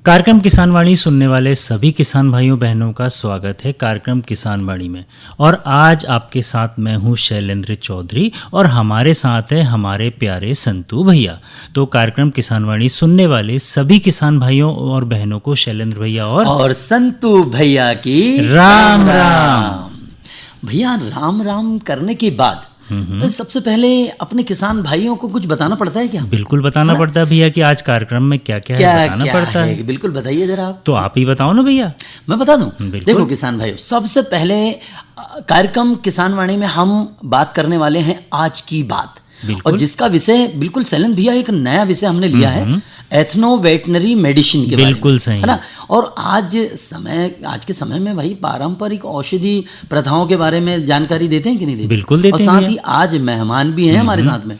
कार्यक्रम किसान वाणी सुनने वाले सभी किसान भाइयों बहनों का स्वागत है कार्यक्रम किसान वाणी में। और आज आपके साथ मैं हूं शैलेंद्र चौधरी और हमारे साथ है हमारे प्यारे संतू भैया। तो कार्यक्रम किसान वाणी सुनने वाले सभी किसान भाइयों और बहनों को शैलेंद्र भैया और संतू भैया की राम राम। भैया राम राम करने के बाद सबसे पहले अपने किसान भाइयों को कुछ बताना पड़ता है क्या? बिल्कुल बताना पड़ता है भैया कि आज कार्यक्रम में क्या क्या है बताना पड़ता है। बिल्कुल बताइए जरा आप। तो आप ही बताओ ना भैया। मैं बता दूं। देखो किसान भाइयों, सबसे पहले कार्यक्रम किसान वाणी में हम बात करने वाले हैं आज की बात, और जिसका विषय बिल्कुल शैलेंद्र भैया एक नया विषय हमने लिया है, एथनो वेटनरी मेडिसिन के बारे में। बिल्कुल सही है ना। और आज के समय में भाई पारंपरिक औषधि प्रथाओं के बारे में जानकारी देते हैं कि नहीं देते? बिल्कुल देते हैं। और साथ ही आज मेहमान भी हैं हमारे साथ में।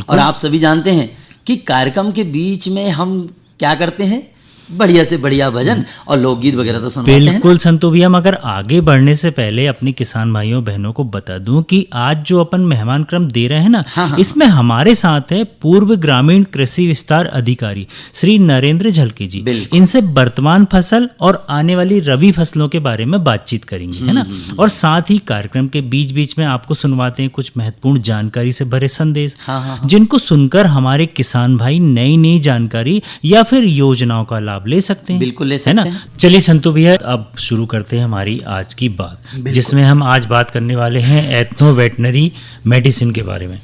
और आप सभी जानते हैं कि कार्यक्रम के बीच में हम क्या करते हैं, बढ़िया से बढ़िया भजन और लोकगीत वगैरह तो सुनवाते हैं। बिल्कुल संतू भैया, मगर आगे बढ़ने से पहले अपने किसान भाइयों बहनों को बता दूं कि आज जो अपन मेहमान क्रम दे रहे हैं ना, इसमें हमारे साथ है पूर्व ग्रामीण कृषि विस्तार अधिकारी श्री नरेंद्र झलकी जी। इनसे वर्तमान फसल और आने वाली रबी फसलों के बारे में बातचीत करेंगे, है ना। और साथ ही कार्यक्रम के बीच बीच में आपको सुनवाते हैं कुछ महत्वपूर्ण जानकारी से भरे संदेश, जिनको सुनकर हमारे किसान भाई नई नई जानकारी या फिर योजनाओं का लाभ ले सकते हैं। बिल्कुल ले सकते हैं। चलिए संतू भैया, अब शुरू करते हैं हमारी आज की बात, जिसमें हम आज बात करने वाले हैं एथनो वेटनरी मेडिसिन के बारे में।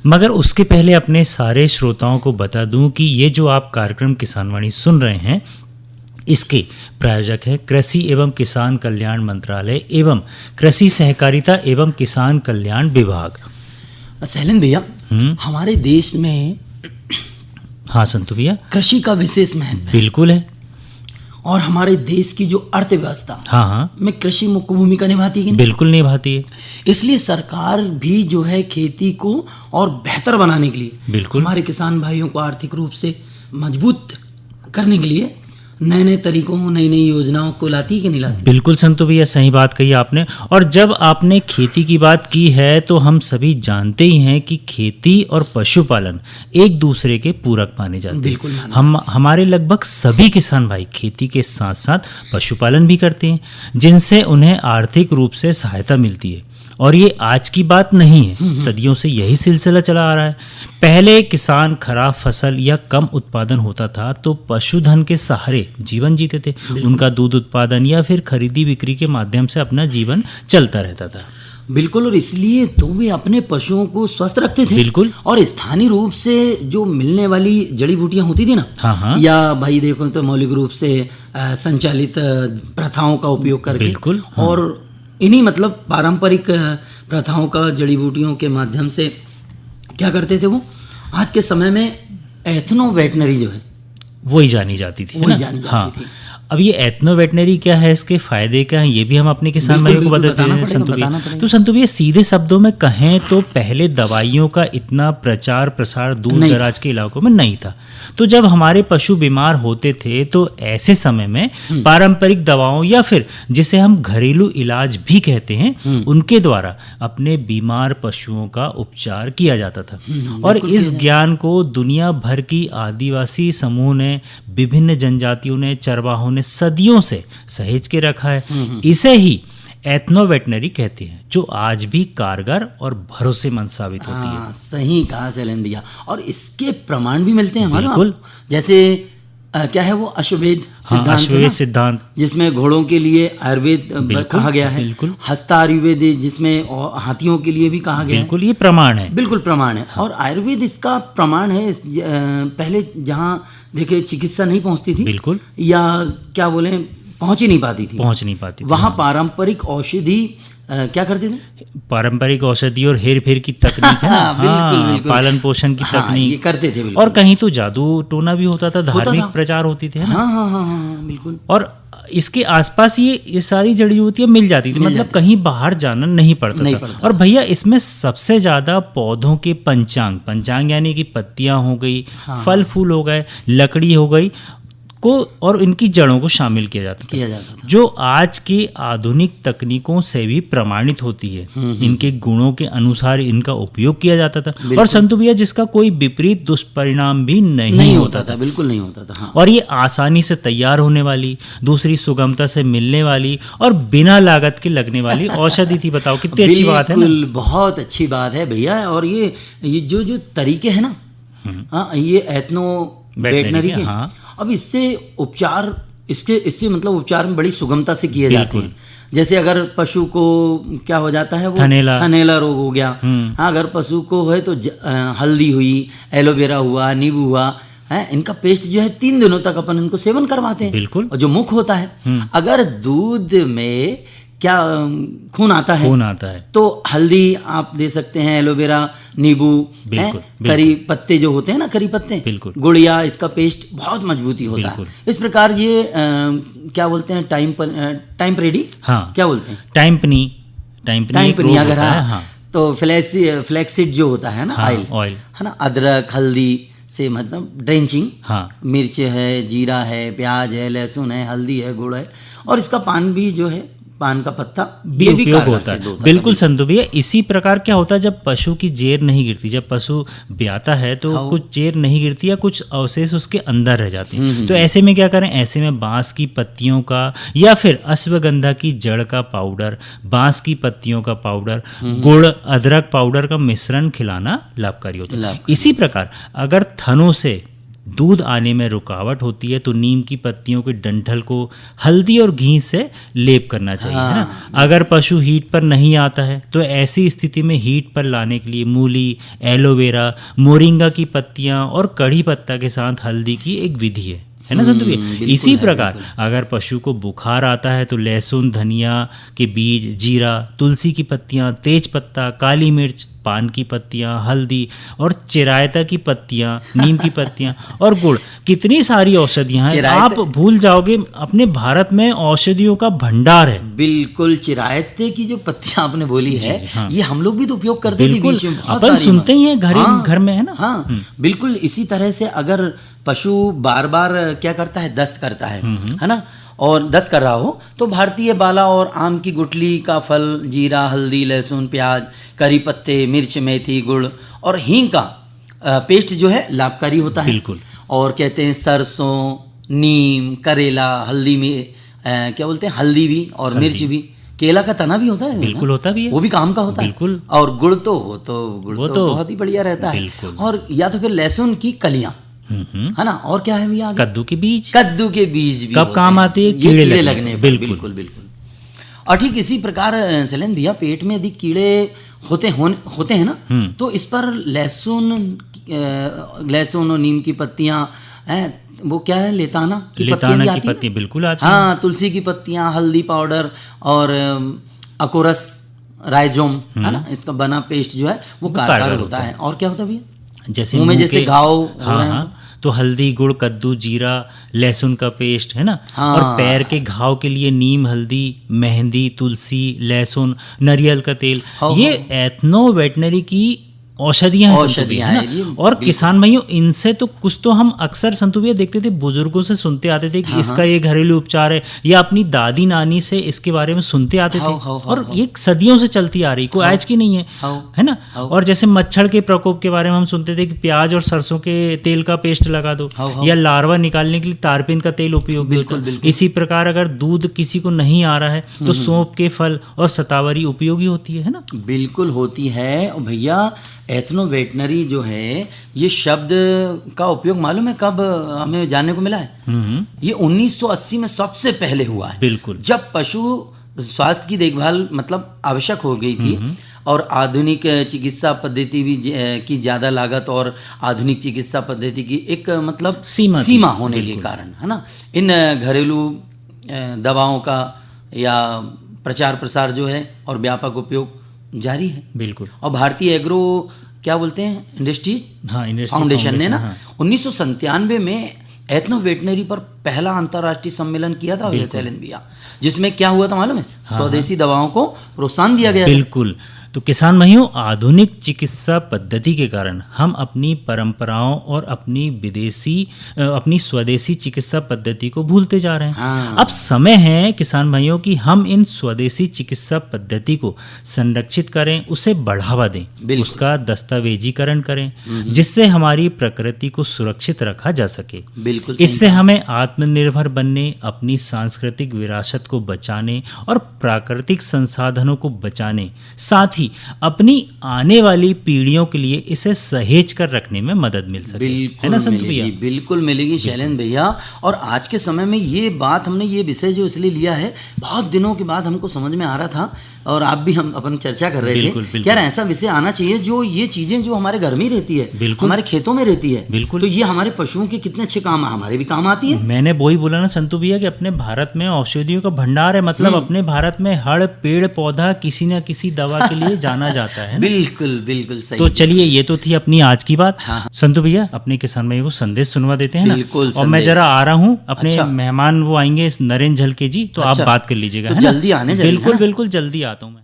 मगर उसके पहले अपने सारे श्रोताओं को बता दूं कि ये जो आप कार्यक्रम किसान वाणी सुन रहे हैं, इसके प्रायोजक है कृषि एवं किसान कल्याण मंत्रालय एवं कृषि सहकारिता एवं किसान कल्याण विभाग। शैलेंद्र भैया, हमारे देश में हाँ संतू भैया, कृषि का विशेष महत्व बिल्कुल है। और हमारे देश की जो अर्थव्यवस्था में कृषि मुख्य भूमिका निभाती है। बिल्कुल निभाती है। इसलिए सरकार भी जो है खेती को और बेहतर बनाने के लिए, बिल्कुल हमारे किसान भाइयों को आर्थिक रूप से मजबूत करने के लिए नए नए तरीकों, नई नई योजनाओं को लाती है कि नहीं लाती? बिल्कुल संतू भैया, सही बात कही आपने। और जब आपने खेती की बात की है तो हम सभी जानते ही हैं कि खेती और पशुपालन एक दूसरे के पूरक माने जाते हैं। बिल्कुल। हमारे लगभग सभी किसान भाई खेती के साथ साथ पशुपालन भी करते हैं, जिनसे उन्हें आर्थिक रूप से सहायता मिलती है। और ये आज की बात नहीं है, सदियों से यही सिलसिला चला आ रहा है। पहले किसान खराब फसल या कम उत्पादन होता था तो पशुधन के सहारे जीवन जीते थे। उनका दूध उत्पादन या फिर खरीदी बिक्री के माध्यम से अपना जीवन चलता रहता था। बिल्कुल। और इसलिए तो वे अपने पशुओं को स्वस्थ रखते थे। बिल्कुल। और स्थानीय रूप से जो मिलने वाली जड़ी बूटियां होती थी ना, या भाई देखो तो मौलिक रूप से संचालित प्रथाओं का उपयोग करके, बिल्कुल। और इन्हीं मतलब पारंपरिक प्रथाओं का जड़ी बूटियों के माध्यम से क्या करते थे वो, आज के समय में एथनो वेटनरी जो है वही जानी जाती थी, वही जानी जाती थी। अब ये एथनो वेटनरी क्या है, इसके फायदे क्या हैं, ये भी हम अपने किसान भाइयों को बताते हैं संतू भैया। तो संतू भैया, सीधे शब्दों में कहें तो पहले दवाइयों का इतना प्रचार प्रसार दूर दराज के इलाकों में नहीं था। तो जब हमारे पशु बीमार होते थे तो ऐसे समय में पारंपरिक दवाओं या फिर जिसे हम घरेलू इलाज भी कहते हैं, उनके द्वारा अपने बीमार पशुओं का उपचार किया जाता था। और इस ज्ञान को दुनिया भर की आदिवासी समूह ने, विभिन्न जनजातियों ने, चरवाहों ने सदियों से सहेज के रखा है। इसे ही एथनो वेटनरी कहते हैं, जो आज भी कारगर और भरोसेमंद साबित होती है। सही कहा शैलेंद्र भैया। और इसके प्रमाण भी मिलते हैं हमारे। बिल्कुल। जैसे क्या है वो अश्ववेद सिद्धांत, जिसमें घोड़ों के लिए आयुर्वेद कहा गया है। बिल्कुल। हस्ता आयुर्वेद, जिसमें हाथियों के लिए भी कहा गया है। बिल्कुल, ये प्रमाण है। बिल्कुल प्रमाण है। और आयुर्वेद इसका प्रमाण है। पहले जहाँ देखे चिकित्सा नहीं पहुँचती थी, बिल्कुल, या क्या बोले, पहुँच ही नहीं पाती थी। वहाँ पारंपरिक औषधि क्या करते थे, पारंपरिक औषधि और हेर फेर की तकनीक है। बिल्कुल। पालन पोषण की तकनीक ये करते थे। और कहीं तो जादू टोना भी होता था, धार्मिक प्रचार होती थे। बिल्कुल। और इसके आसपास ये सारी जड़ी बूटियां मिल जाती थी, मतलब कहीं बाहर जाना नहीं पड़ता था। और भैया, इसमें सबसे ज्यादा पौधों के पंचांग यानी कि पत्तियां हो गई, फल फूल हो गए, लकड़ी हो गई, को और इनकी जड़ों को शामिल किया जाता था, जो आज के आधुनिक तकनीकों से भी प्रमाणित होती है। इनके गुणों के अनुसार इनका उपयोग किया जाता था और संतु भैया जिसका कोई विपरीत दुष्परिणाम भी नहीं होता था, बिल्कुल नहीं होता था। और ये आसानी से तैयार होने वाली, दूसरी सुगमता से मिलने वाली और बिना लागत के लगने वाली औषधि थी। बताओ कितनी अच्छी बात है ना। बहुत अच्छी बात है भैया। और ये जो तरीके हैं ना, ये एथनो वेटनरी के, अब इससे उपचार, इससे मतलब उपचार में बड़ी सुगमता से किए जाते हैं। जैसे अगर पशु को क्या हो जाता है, वो थनैला रोग हो गया, हाँ, अगर पशु को है तो हल्दी हुई, एलोवेरा हुआ, नींबू हुआ, है, इनका पेस्ट जो है 3 दिनों तक अपन इनको सेवन करवाते हैं। बिल्कुल। और जो मुख होता है, अगर दूध में क्या खून आता है तो हल्दी आप दे सकते हैं, एलोवेरा, नींबू, करी पत्ते जो होते हैं ना, करी पत्ते, गुड़िया, इसका पेस्ट बहुत मजबूती होता है। इस प्रकार ये क्या बोलते हैं, टाइम रेडी, हाँ, क्या बोलते हैं, टाइम अगर हाँ, तो फ्लैक्सीड जो होता है ना, ऑयल है ना, अदरक हल्दी से मतलब ड्रेंचिंग, हाँ, मिर्च है, जीरा है, प्याज है, लहसुन है, हल्दी है, गुड़ है, और इसका पान भी जो है, पान का पत्ता भी उपयोग होता है। बिल्कुल संतु भैया, इसी प्रकार क्या होता है जब पशु की जेर नहीं गिरती, जब पशु ब्याता है तो कुछ जेर नहीं गिरती या कुछ अवशेष उसके अंदर रह जाते हैं। तो ऐसे में क्या करें, ऐसे में बांस की पत्तियों का या फिर अश्वगंधा की जड़ का पाउडर, बांस की पत्तियों का पाउडर, गुड़, अदरक पाउडर का मिश्रण खिलाना लाभकारी होता है। इसी प्रकार अगर थनों से दूध आने में रुकावट होती है तो नीम की पत्तियों के डंठल को हल्दी और घी से लेप करना चाहिए, है ना। अगर पशु हीट पर नहीं आता है तो ऐसी स्थिति में हीट पर लाने के लिए मूली, एलोवेरा, मोरिंगा की पत्तियां और कड़ी पत्ता के साथ हल्दी की एक विधि है ना संतु भैया। इसी प्रकार अगर पशु को बुखार आता है तो लहसुन, धनिया के बीज, जीरा, तुलसी की पत्तियां, तेज पत्ता, काली मिर्च, पान की पत्तियां, हल्दी और चिरायता की पत्तियां, नीम की पत्तियां और गुड़, कितनी सारी औषधियां हैं। आप भूल जाओगे, अपने भारत में औषधियों का भंडार है। बिल्कुल, चिरायते की जो पत्तियां आपने बोली है, हाँ, ये हम लोग भी तो उपयोग करते थे बीच में, अपन सुनते ही हैं घर में, है ना। हाँ, बिल्कुल। इसी तरह से अगर पशु बार बार क्या करता है, दस्त करता है ना, और दस्त कर रहा हो तो भारतीय बाला और आम की गुठली का फल, जीरा, हल्दी, लहसुन, प्याज, करी पत्ते, मिर्च, मेथी, गुड़ और हींग का पेस्ट जो है लाभकारी होता है। बिल्कुल। और कहते हैं सरसों, नीम, करेला, हल्दी में क्या बोलते हैं, हल्दी भी और मिर्च भी, केला का तना भी होता है, बिल्कुल होता भी है, वो भी काम का होता है। बिल्कुल। और गुड़ तो बहुत ही बढ़िया रहता है। और या तो फिर लहसुन की कलियां, है ना, और क्या है भैया, कद्दू के बीज भी कब काम आते हैं, कीड़े लगने। बिल्कुल। और ठीक इसी प्रकार शैलेंद्र भैया, पेट में यदि कीड़े होते हैं ना, तो इस पर लहसुन और नीम की पत्तियां, वो क्या है, लेताना की पत्तियां बिल्कुल आती, हाँ, तुलसी की पत्तियां, हल्दी पाउडर और अकोरस राइजोम, है ना, इसका बना पेस्ट जो है वो कारगर होता है। और क्या होता है भैया, जैसे मुंह में जैसे घाव हो रहे हैं तो हल्दी, गुड़, कद्दू, जीरा, लहसुन का पेस्ट, है ना। और पैर के घाव के लिए नीम, हल्दी, मेहंदी, तुलसी, लहसुन, नारियल का तेल, ये एथनो वेटनरी की औषधियां हैं। और किसान भाइयों, इनसे तो कुछ तो हम अक्सर संतु भैया देखते थे, बुजुर्गों से सुनते आते थे कि इसका ये घरेलू उपचार है, या अपनी दादी नानी से इसके बारे में सुनते आते थे। और ये सदियों से चलती आ रही, कोई आज की नहीं है ना। और जैसे मच्छर के प्रकोप के बारे में हम सुनते थे कि प्याज और सरसों के तेल का पेस्ट लगा दो, या लार्वा निकालने के लिए तारपीन का तेल उपयोग होता है। इसी प्रकार अगर दूध किसी को नहीं आ रहा है तो सौंफ के फल और शतावरी उपयोगी होती है ना। बिल्कुल होती है भैया। एथनो वेटनरी जो है, ये शब्द का उपयोग मालूम है कब हमें जानने को मिला है? ये 1980 में सबसे पहले हुआ है। बिल्कुल। जब पशु स्वास्थ्य की देखभाल मतलब आवश्यक हो गई थी और आधुनिक चिकित्सा पद्धति भी की ज़्यादा लागत और आधुनिक चिकित्सा पद्धति की एक मतलब सीमा होने के कारण, है ना, इन घरेलू दवाओं का या प्रचार प्रसार जो है और व्यापक उपयोग जारी है। बिल्कुल। और भारतीय एग्रो क्या बोलते हैं, इंडस्ट्रीज फाउंडेशन ने ना 1997 में एथनो वेटनरी पर पहला अंतर्राष्ट्रीय सम्मेलन किया था शैलेंद्र भैया, जिसमें क्या हुआ था मालूम है? स्वदेशी दवाओं को प्रोत्साहन दिया गया। बिल्कुल। तो किसान भाइयों, आधुनिक चिकित्सा पद्धति के कारण हम अपनी परंपराओं और अपनी स्वदेशी चिकित्सा पद्धति को भूलते जा रहे हैं। हाँ। अब समय है किसान भाइयों कि हम इन स्वदेशी चिकित्सा पद्धति को संरक्षित करें, उसे बढ़ावा दें, उसका दस्तावेजीकरण करें, जिससे हमारी प्रकृति को सुरक्षित रखा जा सके। बिल्कुल। इससे हमें आत्मनिर्भर बनने, अपनी सांस्कृतिक विरासत को बचाने और प्राकृतिक संसाधनों को बचाने, साथ ही अपनी आने वाली पीढ़ियों के लिए इसे सहेज कर रखने में मदद मिल सके। है ना संतु भैया? बिल्कुल मिलेगी शैलेंद्र भैया। और आज के समय में ये बात, हमने ये विषय जो इसलिए लिया है, बहुत दिनों के बाद हमको समझ में आ रहा था, और आप भी हम अपन चर्चा कर रहे थे, यार ऐसा विषय आना चाहिए जो ये चीजें जो हमारे घर में रहती है, हमारे खेतों में रहती है, तो ये हमारे पशुओं के कितने अच्छे काम, हमारे भी काम आती है। मैंने वही बोला ना संतु भैया कि अपने भारत में औषधियों का भंडार है, मतलब अपने भारत में हर पेड़ पौधा किसी न किसी दवा के लिए जाना जाता है। बिल्कुल बिल्कुल सही। तो चलिए, ये तो थी अपनी आज की बात। संतु भैया, अपने किसान भाई को संदेश सुनवा देते हैं ना। और मैं जरा आ रहा हूँ, अपने मेहमान वो आएंगे नरेंद्र झलके जी, तो आप बात कर लीजिएगा। तो जल्दी आने। बिल्कुल बिल्कुल, जल्दी आता हूँ मैं।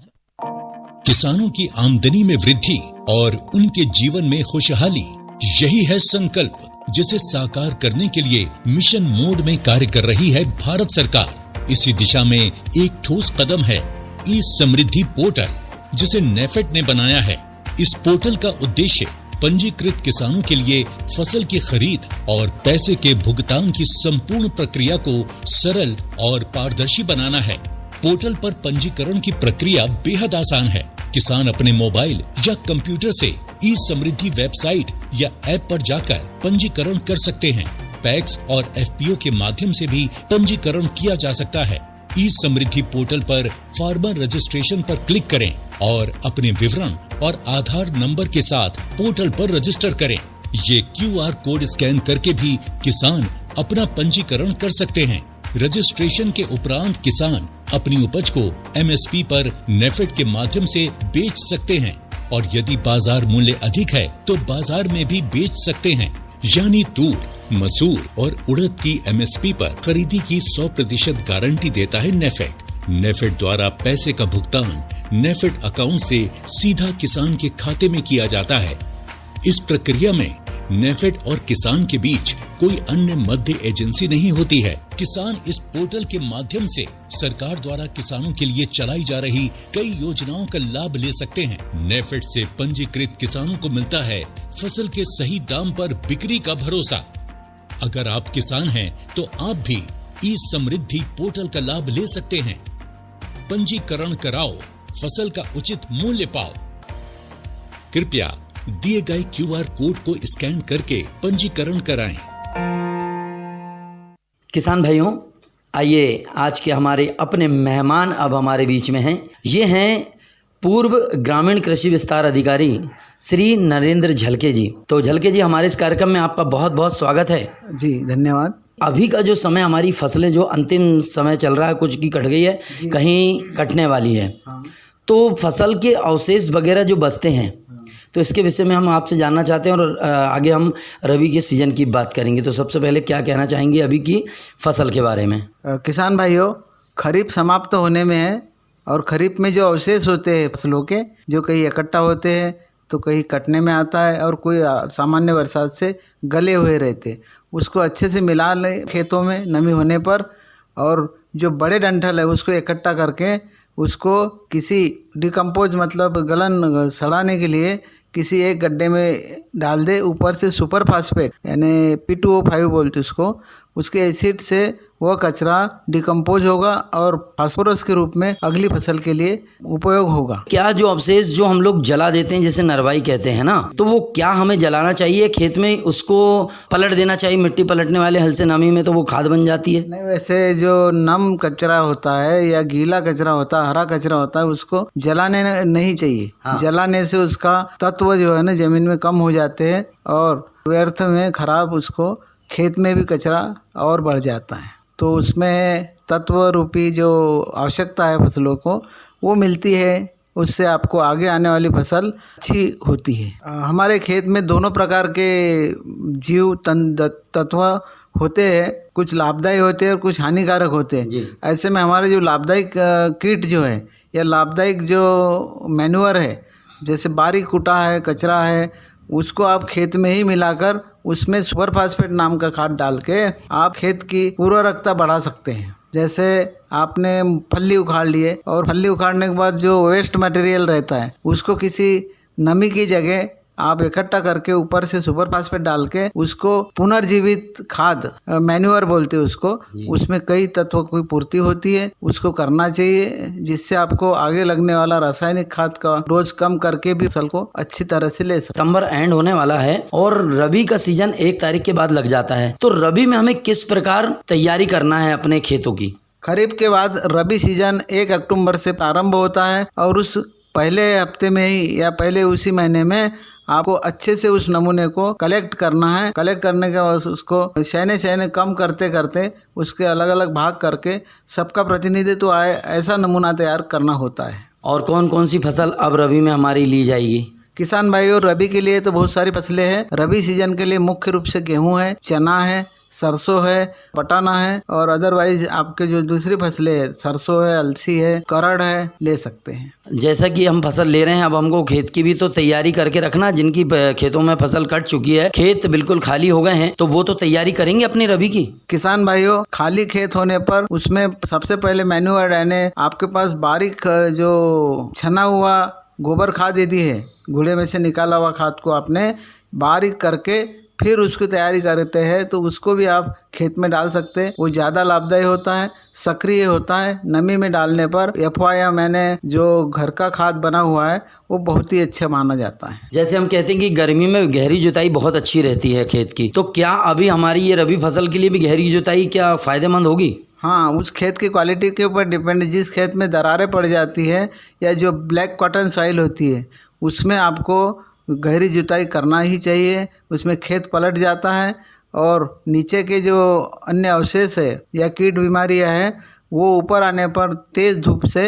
किसानों की आमदनी में वृद्धि और उनके जीवन में खुशहाली, यही है संकल्प जिसे साकार करने के लिए मिशन मोड में कार्य कर रही है भारत सरकार। इसी दिशा में एक ठोस कदम है ई समृद्धि पोर्टल, जिसे नेफेड ने बनाया है। इस पोर्टल का उद्देश्य पंजीकृत किसानों के लिए फसल की खरीद और पैसे के भुगतान की संपूर्ण प्रक्रिया को सरल और पारदर्शी बनाना है। पोर्टल पर पंजीकरण की प्रक्रिया बेहद आसान है। किसान अपने मोबाइल या कंप्यूटर से ई समृद्धि वेबसाइट या ऐप पर जाकर पंजीकरण कर सकते हैं। पैक्स और एफपीओ के माध्यम से भी पंजीकरण किया जा सकता है। ई समृद्धि पोर्टल पर फार्मर रजिस्ट्रेशन पर क्लिक करें और अपने विवरण और आधार नंबर के साथ पोर्टल पर रजिस्टर करें। ये क्यूआर कोड स्कैन करके भी किसान अपना पंजीकरण कर सकते हैं। रजिस्ट्रेशन के उपरांत किसान अपनी उपज को एमएसपी पर नेफेड के माध्यम से बेच सकते हैं, और यदि बाजार मूल्य अधिक है तो बाजार में भी बेच सकते हैं। यानी तूर, मसूर और उड़द की एमएसपी पर खरीदी की 100% गारंटी देता है नेफेड। नेफेड द्वारा पैसे का भुगतान नेफेड अकाउंट से सीधा किसान के खाते में किया जाता है। इस प्रक्रिया में नेफेड और किसान के बीच कोई अन्य मध्य एजेंसी नहीं होती है। किसान इस पोर्टल के माध्यम से सरकार द्वारा किसानों के लिए चलाई जा रही कई योजनाओं का लाभ ले सकते हैं। नेफेड से पंजीकृत किसानों को मिलता है फसल के सही दाम पर बिक्री का भरोसा। अगर आप किसान हैं तो आप भी ई समृद्धि पोर्टल का लाभ ले सकते हैं। पंजीकरण कराओ, फसल का उचित मूल्य पाओ। कृपया दिए गए क्यूआर कोड को स्कैन करके पंजीकरण कराएं। किसान भाइयों, आइए आज के हमारे अपने मेहमान अब हमारे बीच में हैं। ये हैं पूर्व ग्रामीण कृषि विस्तार अधिकारी श्री नरेंद्र झलके जी। तो झलके जी, हमारे इस कार्यक्रम में आपका बहुत बहुत स्वागत है। जी धन्यवाद। अभी का जो समय, हमारी फसलें जो अंतिम समय चल रहा है, कुछ की कट गई है, कहीं कटने वाली है, तो फसल के अवशेष वगैरह जो बचते हैं, तो इसके विषय में हम आपसे जानना चाहते हैं, और आगे हम रबी के सीजन की बात करेंगे। तो सबसे पहले क्या कहना चाहेंगे अभी की फसल के बारे में? किसान भाइयों, खरीफ समाप्त होने में है, और खरीफ में जो अवशेष होते हैं फसलों के, जो कहीं इकट्ठा होते हैं तो कहीं कटने में आता है, और कोई सामान्य बरसात से गले हुए रहते, उसको अच्छे से मिला लें खेतों में नमी होने पर, और जो बड़े डंठल है उसको इकट्ठा करके उसको किसी डिकम्पोज मतलब गलन सड़ाने के लिए किसी एक गड्ढे में डाल दे। ऊपर से सुपर फास्फेट यानी P2O5 बोलते उसको, उसके एसिड से वह कचरा डिकम्पोज होगा और फास्फोरस के रूप में अगली फसल के लिए उपयोग होगा। क्या जो अवशेष जो हम लोग जला देते हैं, जैसे नरवाई कहते हैं ना, तो वो क्या हमें जलाना चाहिए खेत में? उसको पलट देना चाहिए मिट्टी पलटने वाले हल से नमी में, तो वो खाद बन जाती है? नहीं, वैसे जो नम कचरा होता है या गीला कचरा होता है, हरा कचरा होता है, उसको जलाने नहीं चाहिए। हाँ। जलाने से उसका तत्व जो है ना जमीन में कम हो जाते हैं, और व्यर्थ में खराब उसको खेत में भी कचरा और बढ़ जाता है। तो उसमें तत्व रूपी जो आवश्यकता है फसलों को, वो मिलती है, उससे आपको आगे आने वाली फसल अच्छी होती है। हमारे खेत में दोनों प्रकार के जीव तत्व होते हैं, कुछ लाभदायी होते हैं और कुछ हानिकारक होते हैं। ऐसे में हमारे जो लाभदायक कीट जो है या लाभदायक जो मैन्योर है, जैसे बारीक कुटा है, कचरा है, उसको आप खेत में ही मिलाकर उसमें सुपर फास्फेट नाम का खाद डाल के आप खेत की उर्वरकता बढ़ा सकते हैं। जैसे आपने फल्ली उखाड़ लिए और फल्ली उखाड़ने के बाद जो वेस्ट मटेरियल रहता है उसको किसी नमी की जगह आप इकट्ठा करके ऊपर से सुपर फास्फेट डाल के उसको पुनर्जीवित खाद, मैन्योर बोलते हैं उसको, उसमें कई तत्वों की पूर्ति होती है, उसको करना चाहिए, जिससे आपको आगे लगने वाला रासायनिक खाद का डोज कम करके भी फसल को अच्छी तरह से ले सकते। सितंबर एंड होने वाला है और रबी का सीजन 1 तारीख के बाद लग जाता है, तो रबी में हमें किस प्रकार तैयारी करना है अपने खेतों की? खरीफ के बाद रबी सीजन 1 अक्टूबर से प्रारंभ होता है और उस पहले हफ्ते में ही या पहले उसी महीने में आपको अच्छे से उस नमूने को कलेक्ट करना है। कलेक्ट करने के बाद उसको शहने कम करते करते उसके अलग अलग भाग करके सबका प्रतिनिधित्व आए ऐसा नमूना तैयार करना होता है। और कौन कौन सी फसल अब रबी में हमारी ली जाएगी? किसान भाइयों, रबी के लिए तो बहुत सारी फसलें हैं। रबी सीजन के लिए मुख्य रूप से गेहूँ है, चना है, सरसों है, बटाना है और अदरवाइज आपके जो दूसरी फसलें हैं, सरसों है, अलसी है, करड़ है, ले सकते हैं। जैसा कि हम फसल ले रहे हैं, अब हमको खेत की भी तो तैयारी करके रखना। जिनकी खेतों में फसल कट चुकी है, खेत बिल्कुल खाली हो गए हैं, तो वो तो तैयारी करेंगे अपनी रबी की। किसान भाइयों, खाली खेत होने पर उसमें सबसे पहले मैन्योर यानी आपके पास बारीक जो छना हुआ गोबर खाद यदि है, घूड़े में से निकाला हुआ खाद को आपने बारीक करके फिर उसकी तैयारी करते हैं तो उसको भी आप खेत में डाल सकते हैं। वो ज़्यादा लाभदायी होता है, सक्रिय होता है। नमी में डालने पर FYI मैंने जो घर का खाद बना हुआ है वो बहुत ही अच्छा माना जाता है। जैसे हम कहते हैं कि गर्मी में गहरी जुताई बहुत अच्छी रहती है खेत की, तो क्या अभी हमारी ये रबी फसल के लिए भी गहरी जुताई क्या फ़ायदेमंद होगी? हाँ, उस खेत की क्वालिटी के ऊपर डिपेंड। जिस खेत में दरारें पड़ जाती है या जो ब्लैक कॉटन सॉइल होती है उसमें आपको गहरी जुताई करना ही चाहिए। उसमें खेत पलट जाता है और नीचे के जो अन्य अवशेष है या कीट बीमारियां हैं वो ऊपर आने पर तेज़ धूप से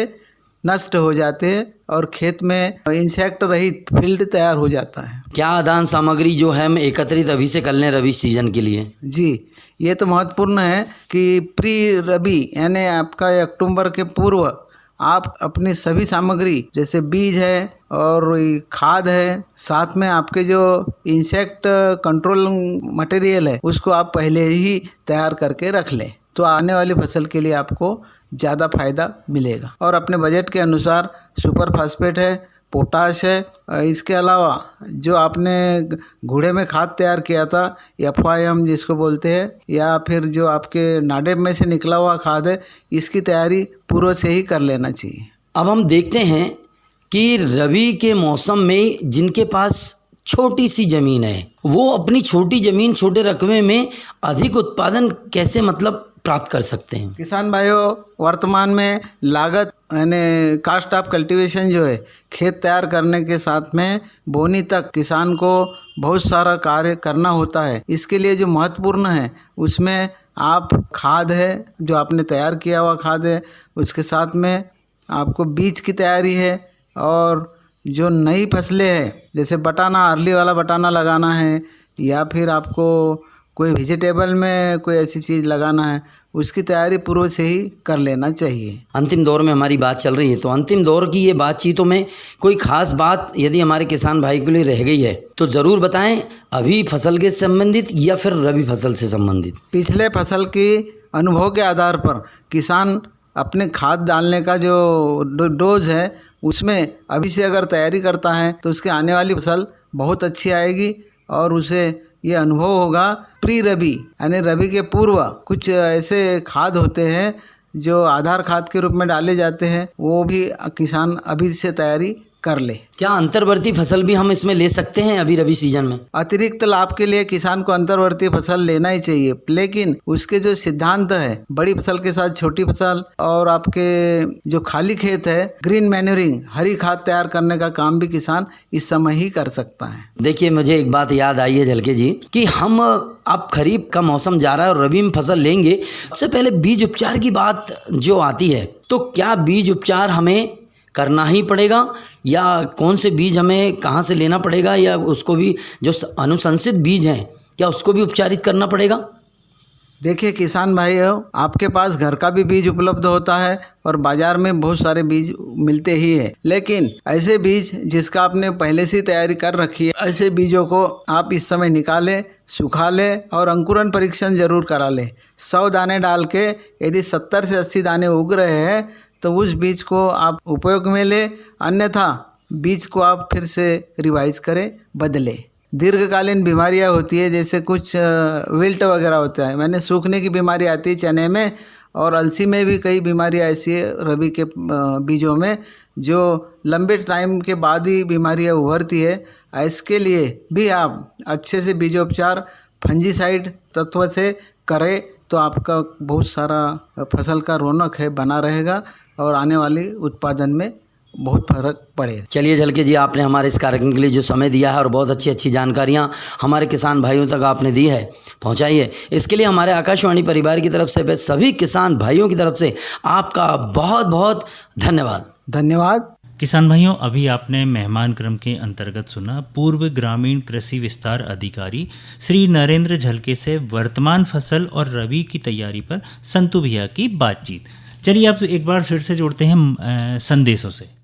नष्ट हो जाते हैं और खेत में इंसेक्ट रहित फील्ड तैयार हो जाता है। क्या आदान सामग्री जो है हम एकत्रित अभी से कर लें रबी सीजन के लिए? जी, ये तो महत्वपूर्ण है कि प्री रबी यानी आपका अक्टूबर के पूर्व आप अपनी सभी सामग्री जैसे बीज है और खाद है, साथ में आपके जो इंसेक्ट कंट्रोल मटेरियल है उसको आप पहले ही तैयार करके रख लें, तो आने वाली फसल के लिए आपको ज़्यादा फायदा मिलेगा। और अपने बजट के अनुसार सुपर फास्फेट है, पोटाश है, इसके अलावा जो आपने घूड़े में खाद तैयार किया था FYI हम जिसको बोलते हैं, या फिर जो आपके नाडेप में से निकला हुआ खाद है, इसकी तैयारी पूर्व से ही कर लेना चाहिए। अब हम देखते हैं कि रबी के मौसम में जिनके पास छोटी सी ज़मीन है वो अपनी छोटी ज़मीन छोटे रकबे में अधिक उत्पादन कैसे प्राप्त कर सकते हैं? किसान भाइयों, वर्तमान में लागत यानी कास्ट ऑफ कल्टीवेशन जो है, खेत तैयार करने के साथ में बोनी तक किसान को बहुत सारा कार्य करना होता है। इसके लिए जो महत्वपूर्ण है उसमें आप खाद है जो आपने तैयार किया हुआ खाद है, उसके साथ में आपको बीज की तैयारी है और जो नई फसलें हैं जैसे बटाना, अर्ली वाला बटाना लगाना है या फिर आपको कोई वेजिटेबल में कोई ऐसी चीज़ लगाना है, उसकी तैयारी पूर्व से ही कर लेना चाहिए। अंतिम दौर में हमारी बात चल रही है, तो अंतिम दौर की ये बातचीतों में कोई खास बात यदि हमारे किसान भाई के लिए रह गई है तो ज़रूर बताएं, अभी फसल के संबंधित या फिर रबी फसल से संबंधित। पिछले फसल की अनुभव के आधार पर किसान अपने खाद डालने का जो डोज है उसमें अभी से अगर तैयारी करता है तो उसके आने वाली फसल बहुत अच्छी आएगी और उसे ये अनुभव होगा। प्री रबी यानी रबी के पूर्व कुछ ऐसे खाद होते हैं जो आधार खाद के रूप में डाले जाते हैं, वो भी किसान अभी से तैयारी कर ले। क्या अंतर्वर्ती फसल भी हम इसमें ले सकते हैं अभी रबी सीजन में? अतिरिक्त लाभ के लिए किसान को अंतर्वर्ती फसल लेना ही चाहिए, लेकिन उसके जो सिद्धांत है, बड़ी फसल के साथ छोटी फसल और आपके जो खाली खेत है, ग्रीन मैन्योरिंग, हरी खाद तैयार करने का काम भी किसान इस समय ही कर सकता है। देखिए, मुझे एक बात याद आई है झलके जी कि हम अब खरीफ का मौसम जा रहा है और रबी में फसल लेंगे, सबसे पहले बीज उपचार की बात जो आती है, तो क्या बीज उपचार हमें करना ही पड़ेगा या कौन से बीज हमें कहाँ से लेना पड़ेगा, या उसको भी जो अनुशंसित बीज हैं क्या उसको भी उपचारित करना पड़ेगा? देखिए किसान भाइयों, आपके पास घर का भी बीज उपलब्ध होता है और बाजार में बहुत सारे बीज मिलते ही है, लेकिन ऐसे बीज जिसका आपने पहले से तैयारी कर रखी है, ऐसे बीजों को आप इस समय निकालें, सुखा लें और अंकुरन परीक्षण जरूर करा लें। 100 दाने डाल के यदि 70 से 80 दाने उग रहे हैं तो उस बीज को आप उपयोग में लें, अन्यथा बीज को आप फिर से रिवाइज करें, बदलें। दीर्घकालीन बीमारियां होती है, जैसे कुछ विल्ट वगैरह होता है, मैंने सूखने की बीमारी आती है चने में, और अलसी में भी कई बीमारियां ऐसी है रबी के बीजों में जो लंबे टाइम के बाद ही बीमारियां उभरती है। इसके लिए भी आप अच्छे से बीजोपचार फंजीसाइड तत्व से करें तो आपका बहुत सारा फसल का रौनक है बना रहेगा और आने वाली उत्पादन में बहुत फर्क पड़ेगा। चलिए झलके जी, आपने हमारे इस कार्यक्रम के लिए जो समय दिया है और बहुत अच्छी अच्छी जानकारियाँ हमारे किसान भाइयों तक आपने दी है, पहुँचाइए, इसके लिए हमारे आकाशवाणी परिवार की तरफ से सभी किसान भाइयों की तरफ से आपका बहुत बहुत धन्यवाद। धन्यवाद। किसान भाइयों, अभी आपने मेहमान क्रम के अंतर्गत सुना पूर्व ग्रामीण कृषि विस्तार अधिकारी श्री नरेंद्र झलके से वर्तमान फसल और रबी की तैयारी पर संतु भैया की बातचीत। चलिए अब एक बार फिर से जोड़ते हैं संदेशों से।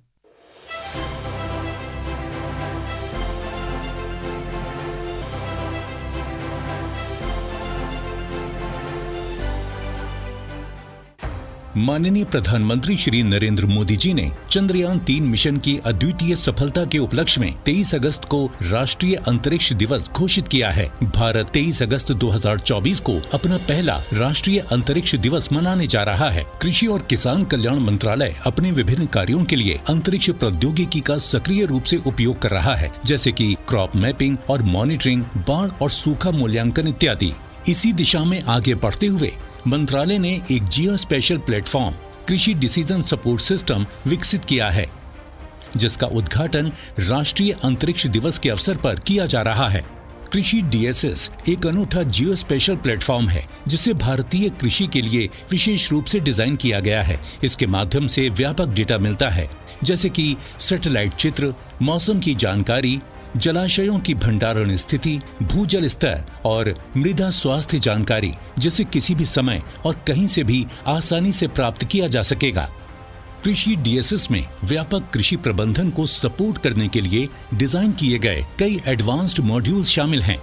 माननीय प्रधानमंत्री श्री नरेंद्र मोदी जी ने चंद्रयान 3 मिशन की अद्वितीय सफलता के उपलक्ष्य में 23 अगस्त को राष्ट्रीय अंतरिक्ष दिवस घोषित किया है। भारत 23 अगस्त 2024 को अपना पहला राष्ट्रीय अंतरिक्ष दिवस मनाने जा रहा है। कृषि और किसान कल्याण मंत्रालय अपने विभिन्न कार्यों के लिए अंतरिक्ष प्रौद्योगिकी का सक्रिय रूप से उपयोग कर रहा है, जैसे कि क्रॉप मैपिंग और मॉनिटरिंग, बाढ़ और सूखा मूल्यांकन इत्यादि। इसी दिशा में आगे बढ़ते हुए मंत्रालय ने एक जियो स्पेशल प्लेटफॉर्म कृषि डिसीजन सपोर्ट सिस्टम विकसित किया है, जिसका उद्घाटन राष्ट्रीय अंतरिक्ष दिवस के अवसर पर किया जा रहा है। कृषि डीएसएस एक अनूठा जियो स्पेशल प्लेटफॉर्म है, जिसे भारतीय कृषि के लिए विशेष रूप से डिजाइन किया गया है। इसके माध्यम से व्यापक डेटा मिलता है, जैसे कि सैटेलाइट चित्र, मौसम की जानकारी, जलाशयों की भंडारण स्थिति, भूजल स्तर और मृदा स्वास्थ्य जानकारी, जिसे किसी भी समय और कहीं से भी आसानी से प्राप्त किया जा सकेगा। कृषि डीएसएस में व्यापक कृषि प्रबंधन को सपोर्ट करने के लिए डिजाइन किए गए कई एडवांस्ड मॉड्यूल्स शामिल हैं।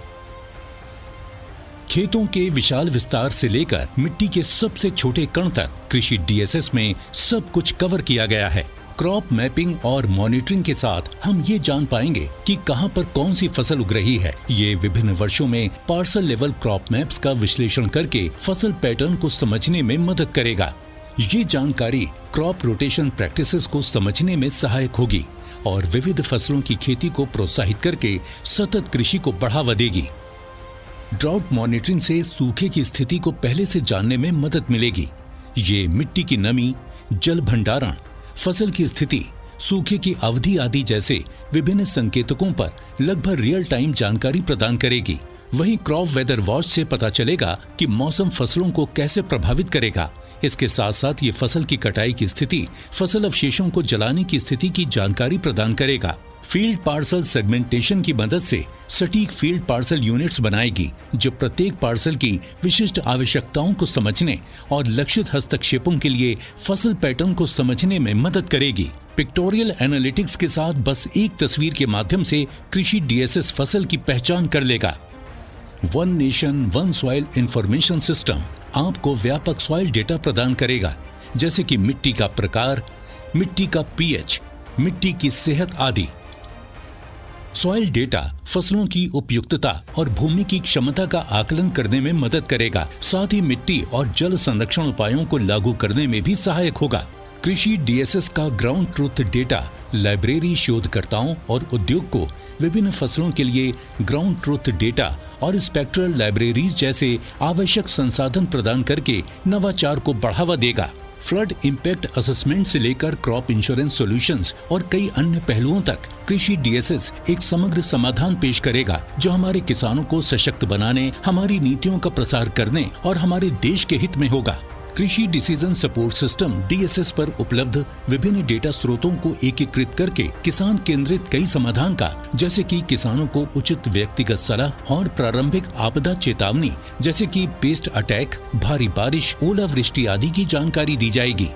खेतों के विशाल विस्तार से लेकर मिट्टी के सबसे छोटे कण तक कृषि डीएसएस में सब कुछ कवर किया गया है। क्रॉप मैपिंग और मॉनिटरिंग के साथ हम ये जान पाएंगे कि कहां पर कौन सी फसल उग रही है। ये विभिन्न वर्षों में पार्सल लेवल क्रॉप मैप्स का विश्लेषण करके फसल पैटर्न को समझने में मदद करेगा। ये जानकारी क्रॉप रोटेशन प्रैक्टिसेस को समझने में सहायक होगी और विविध फसलों की खेती को प्रोत्साहित करके सतत कृषि को बढ़ावा देगी। ड्राउट मॉनिटरिंग से सूखे की स्थिति को पहले से जानने में मदद मिलेगी। ये मिट्टी की नमी, जल भंडारण, फसल की स्थिति, सूखे की अवधि आदि जैसे विभिन्न संकेतकों पर लगभग रियल टाइम जानकारी प्रदान करेगी। वहीं क्रॉप वेदर वॉच से पता चलेगा कि मौसम फसलों को कैसे प्रभावित करेगा। इसके साथ साथ ये फसल की कटाई की स्थिति, फसल अवशेषों को जलाने की स्थिति की जानकारी प्रदान करेगा। फील्ड पार्सल सेगमेंटेशन की मदद से सटीक फील्ड पार्सल यूनिट्स बनाएगी, जो प्रत्येक पार्सल की विशिष्ट आवश्यकताओं को समझने और लक्षित हस्तक्षेपों के लिए फसल पैटर्न को समझने में मदद करेगी। पिक्टोरियल एनालिटिक्स के साथ बस एक तस्वीर के माध्यम से कृषि डीएसएस फसल की पहचान कर लेगा। One nation one soil information system आपको व्यापक सॉइल डेटा प्रदान करेगा, जैसे कि मिट्टी का प्रकार, मिट्टी का पीएच, मिट्टी की सेहत आदि। सॉइल डेटा फसलों की उपयुक्तता और भूमि की क्षमता का आकलन करने में मदद करेगा, साथ ही मिट्टी और जल संरक्षण उपायों को लागू करने में भी सहायक होगा। कृषि डीएसएस का ग्राउंड ट्रूथ डेटा लाइब्रेरी शोधकर्ताओं और उद्योग को विभिन्न फसलों के लिए ग्राउंड ट्रूथ डेटा और स्पेक्ट्रल लाइब्रेरीज जैसे आवश्यक संसाधन प्रदान करके नवाचार को बढ़ावा देगा। फ्लड इम्पैक्ट असेसमेंट से लेकर क्रॉप इंश्योरेंस सॉल्यूशंस और कई अन्य पहलुओं तक कृषि डीएसएस एक समग्र समाधान पेश करेगा, जो हमारे किसानों को सशक्त बनाने, हमारी नीतियों का प्रसार करने और हमारे देश के हित में होगा। कृषि डिसीजन सपोर्ट सिस्टम DSS पर उपलब्ध विभिन्न डेटा स्रोतों को एकीकृत करके किसान केंद्रित कई समाधान का, जैसे कि किसानों को उचित व्यक्तिगत सलाह और प्रारंभिक आपदा चेतावनी जैसे कि पेस्ट अटैक, भारी बारिश, ओलावृष्टि आदि की जानकारी दी जाएगी।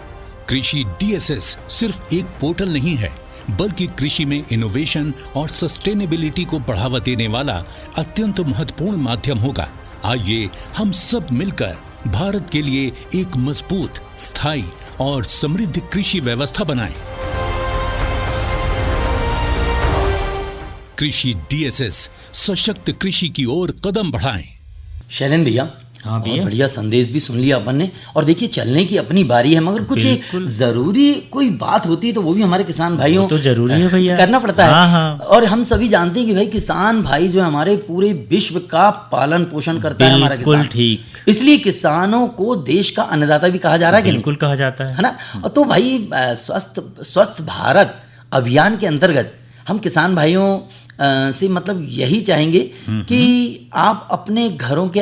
कृषि DSS सिर्फ एक पोर्टल नहीं है, बल्कि कृषि में इनोवेशन और सस्टेनेबिलिटी को बढ़ावा देने वाला अत्यंत महत्वपूर्ण माध्यम होगा। आइए हम सब मिलकर भारत के लिए एक मजबूत, स्थायी और समृद्ध कृषि व्यवस्था बनाएं। कृषि DSS सशक्त कृषि की ओर कदम बढ़ाएं। शैलेंद्र भैया, हाँ बहुत बढ़िया संदेश भी सुन लिया अपन ने, और देखिए चलने की अपनी बारी है, मगर कुछ जरूरी कोई बात होती है तो वो भी हमारे किसान भाइयों तो जरूरी है भैया, करना पड़ता है। हाँ। और हम सभी जानते हैं कि भाई किसान भाई जो है हमारे पूरे विश्व का पालन पोषण करता है हमारा किसान। ठीक, इसलिए किसानों को देश का अन्नदाता भी कहा जा रहा है कि नहीं? बिल्कुल कहा जाता है ना। तो भाई स्वस्थ भारत अभियान के अंतर्गत हम किसान भाइयों से मतलब यही चाहेंगे कि आप अपने घरों के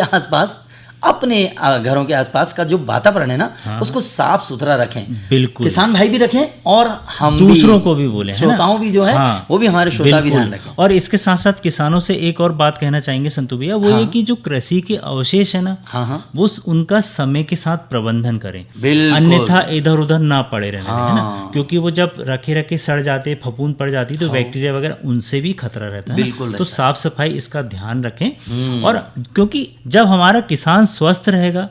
आसपास का जो वातावरण है ना, उसको साफ सुथरा रखें। बिल्कुल, किसान भाई भी रखें और हम दूसरों को भी बोले, श्रोताओं भी जो है वो भी हमारे श्रोता भी ध्यान रखें। और इसके साथ साथ किसानों से एक और बात कहना चाहेंगे संतु भैया, वो ये कि जो कृषि के अवशेष है ना, वो उनका समय के साथ प्रबंधन करें, अन्यथा इधर उधर ना पड़े रहने है ना, क्योंकि वो जब रखे सड़ जाते, फफूंद पड़ जाती तो बैक्टीरिया वगैरह उनसे भी खतरा रहता है। तो साफ सफाई इसका ध्यान रखें, और क्योंकि जब हमारा किसान स्वस्थ रहेगा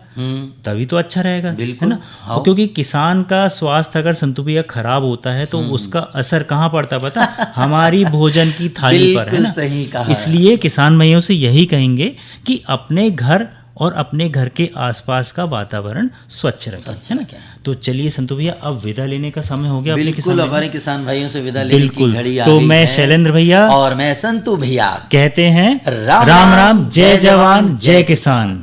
तभी तो अच्छा रहेगा, है ना। और क्योंकि किसान का स्वास्थ्य अगर संतु भैया खराब होता है तो उसका असर कहाँ पड़ता है पता? हमारी भोजन की थाली पर, है ना। सही कहा। इसलिए किसान भाइयों से यही कहेंगे कि अपने घर और अपने घर के आसपास का वातावरण स्वच्छ रखें, है ना। तो चलिए संतु भैया, अब विदा लेने का समय हो गया। बिल्कुल, हमारे किसान भाइयों से विदा लेने की घड़ी आ तो गई मैं है। शैलेंद्र भैया और मैं संतु भैया कहते हैं राम राम राम, जय जवान जय किसान।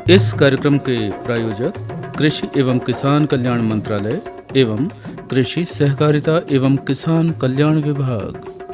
इस कार्यक्रम के प्रायोजक कृषि एवं किसान कल्याण मंत्रालय एवं कृषि सहकारिता एवं किसान कल्याण विभाग।